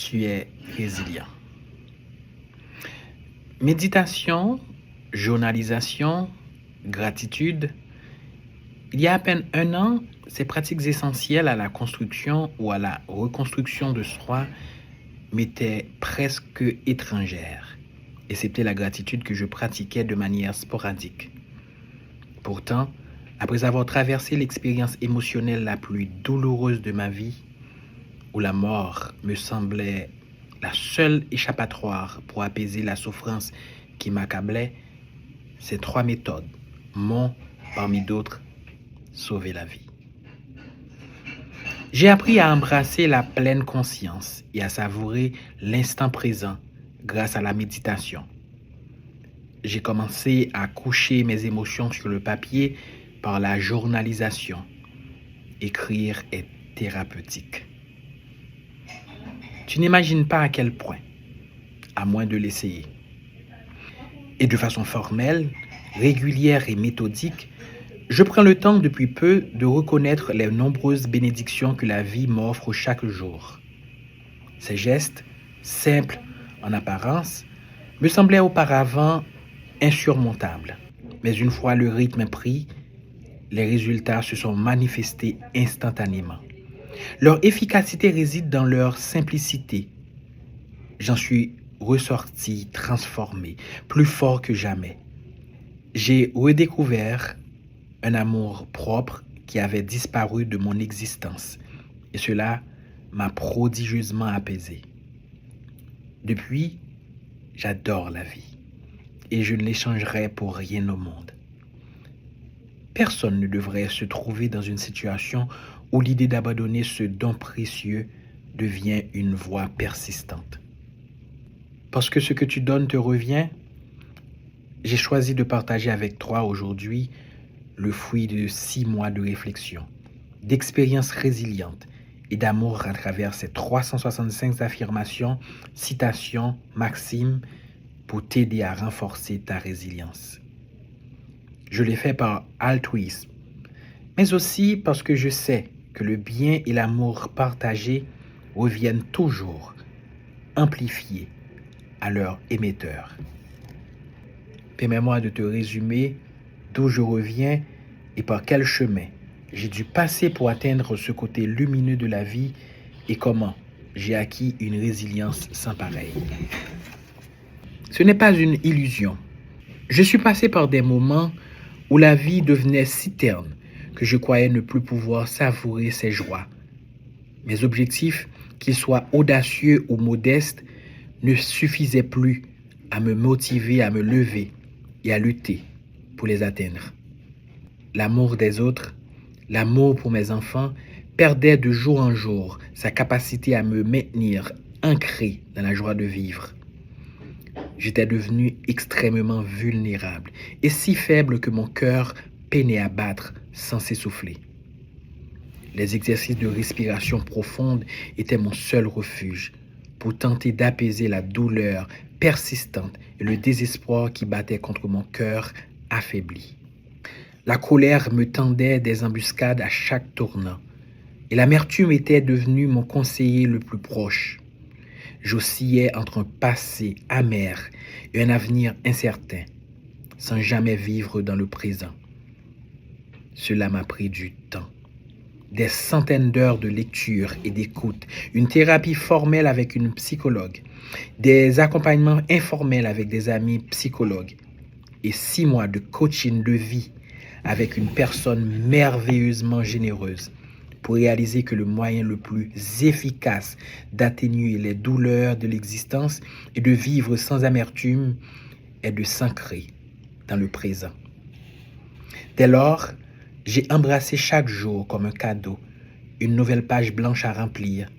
tu es résilient. Méditation, journalisation, gratitude. Il y a à peine un an, ces pratiques essentielles à la construction ou à la reconstruction de soi m'étaient presque étrangères. Et c'était la gratitude que je pratiquais de manière sporadique. Pourtant, après avoir traversé l'expérience émotionnelle la plus douloureuse de ma vie, où la mort me semblait la seule échappatoire pour apaiser la souffrance qui m'accablait, ces 3 méthodes m'ont, parmi d'autres, sauvé la vie. J'ai appris à embrasser la pleine conscience et à savourer l'instant présent grâce à la méditation. J'ai commencé à coucher mes émotions sur le papier par la journalisation. Écrire est thérapeutique. Tu n'imagines pas à quel point, à moins de l'essayer. Et de façon formelle, régulière et méthodique, je prends le temps depuis peu de reconnaître les nombreuses bénédictions que la vie m'offre chaque jour. Ces gestes, simples en apparence, me semblaient auparavant insurmontables. Mais une fois le rythme pris, les résultats se sont manifestés instantanément. Leur efficacité réside dans leur simplicité. J'en suis ressorti transformé, plus fort que jamais. J'ai redécouvert un amour propre qui avait disparu de mon existence, et cela m'a prodigieusement apaisé. Depuis, j'adore la vie, et je ne l'échangerai pour rien au monde. Personne ne devrait se trouver dans une situation où l'idée d'abandonner ce don précieux devient une voie persistante. Parce que ce que tu donnes te revient, j'ai choisi de partager avec toi aujourd'hui le fruit de 6 mois de réflexion, d'expériences résilientes et d'amour à travers ces 365 affirmations, citations, maximes pour t'aider à renforcer ta résilience. Je l'ai fait par altruisme, mais aussi parce que je sais que le bien et l'amour partagés reviennent toujours, amplifiés à leur émetteur. Permets-moi de te résumer d'où je reviens et par quel chemin j'ai dû passer pour atteindre ce côté lumineux de la vie et comment j'ai acquis une résilience sans pareille. Ce n'est pas une illusion. Je suis passé par des moments où la vie devenait si terne que je croyais ne plus pouvoir savourer ses joies. Mes objectifs, qu'ils soient audacieux ou modestes, ne suffisaient plus à me motiver à me lever et à lutter pour les atteindre. L'amour des autres, l'amour pour mes enfants, perdait de jour en jour sa capacité à me maintenir ancré dans la joie de vivre. J'étais devenu extrêmement vulnérable et si faible que mon cœur peinait à battre sans s'essouffler. Les exercices de respiration profonde étaient mon seul refuge pour tenter d'apaiser la douleur persistante et le désespoir qui battait contre mon cœur affaibli. La colère me tendait des embuscades à chaque tournant et l'amertume était devenue mon conseiller le plus proche. J'oscillais entre un passé amer et un avenir incertain, sans jamais vivre dans le présent. Cela m'a pris du temps, des centaines d'heures de lecture et d'écoute, une thérapie formelle avec une psychologue, des accompagnements informels avec des amis psychologues et 6 mois de coaching de vie avec une personne merveilleusement généreuse pour réaliser que le moyen le plus efficace d'atténuer les douleurs de l'existence et de vivre sans amertume est de s'ancrer dans le présent. Dès lors, j'ai embrassé chaque jour comme un cadeau, une nouvelle page blanche à remplir,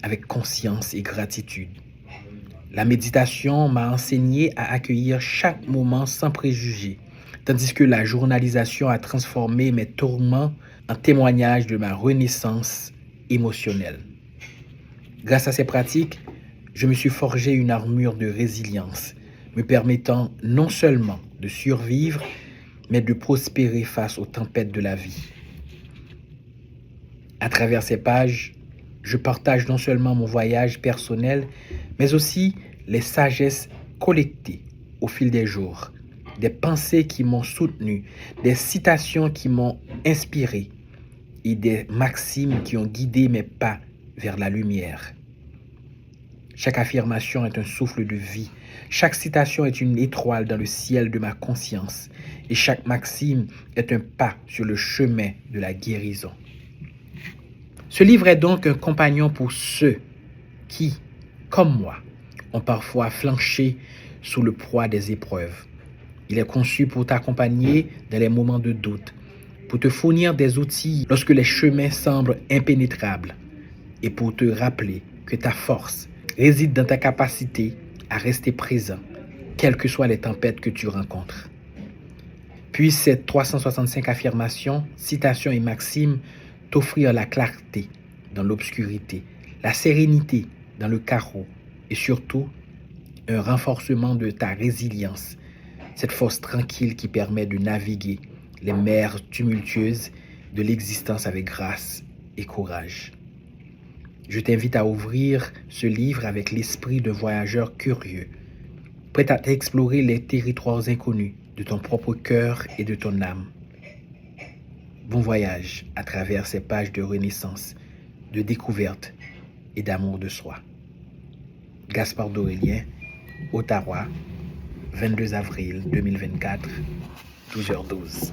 avec conscience et gratitude. La méditation m'a enseigné à accueillir chaque moment sans préjugés, tandis que la journalisation a transformé mes tourments en témoignage de ma renaissance émotionnelle. Grâce à ces pratiques, je me suis forgé une armure de résilience, me permettant non seulement de survivre, mais de prospérer face aux tempêtes de la vie. À travers ces pages, Je partage non seulement mon voyage personnel, mais aussi les sagesses collectées au fil des jours, des pensées qui m'ont soutenu, des citations qui m'ont inspiré et des maximes qui ont guidé mes pas vers la lumière. Chaque affirmation est un souffle de vie. Chaque citation est une étoile dans le ciel de ma conscience. Et chaque maxime est un pas sur le chemin de la guérison. Ce livre est donc un compagnon pour ceux qui, comme moi, ont parfois flanché sous le poids des épreuves. Il est conçu pour t'accompagner dans les moments de doute, pour te fournir des outils lorsque les chemins semblent impénétrables et pour te rappeler que ta force réside dans ta capacité à rester présent, quelles que soient les tempêtes que tu rencontres. Puisse ces 365 affirmations, citations et maximes t'offrir la clarté dans l'obscurité, la sérénité dans le chaos et surtout un renforcement de ta résilience, cette force tranquille qui permet de naviguer les mers tumultueuses de l'existence avec grâce et courage. Je t'invite à ouvrir ce livre avec l'esprit d'un voyageur curieux, prêt à explorer les territoires inconnus de ton propre cœur et de ton âme. Bon voyage à travers ces pages de renaissance, de découverte et d'amour de soi. Gaspard d'Aurélien, Ottawa, 22 avril 2024, 12h12.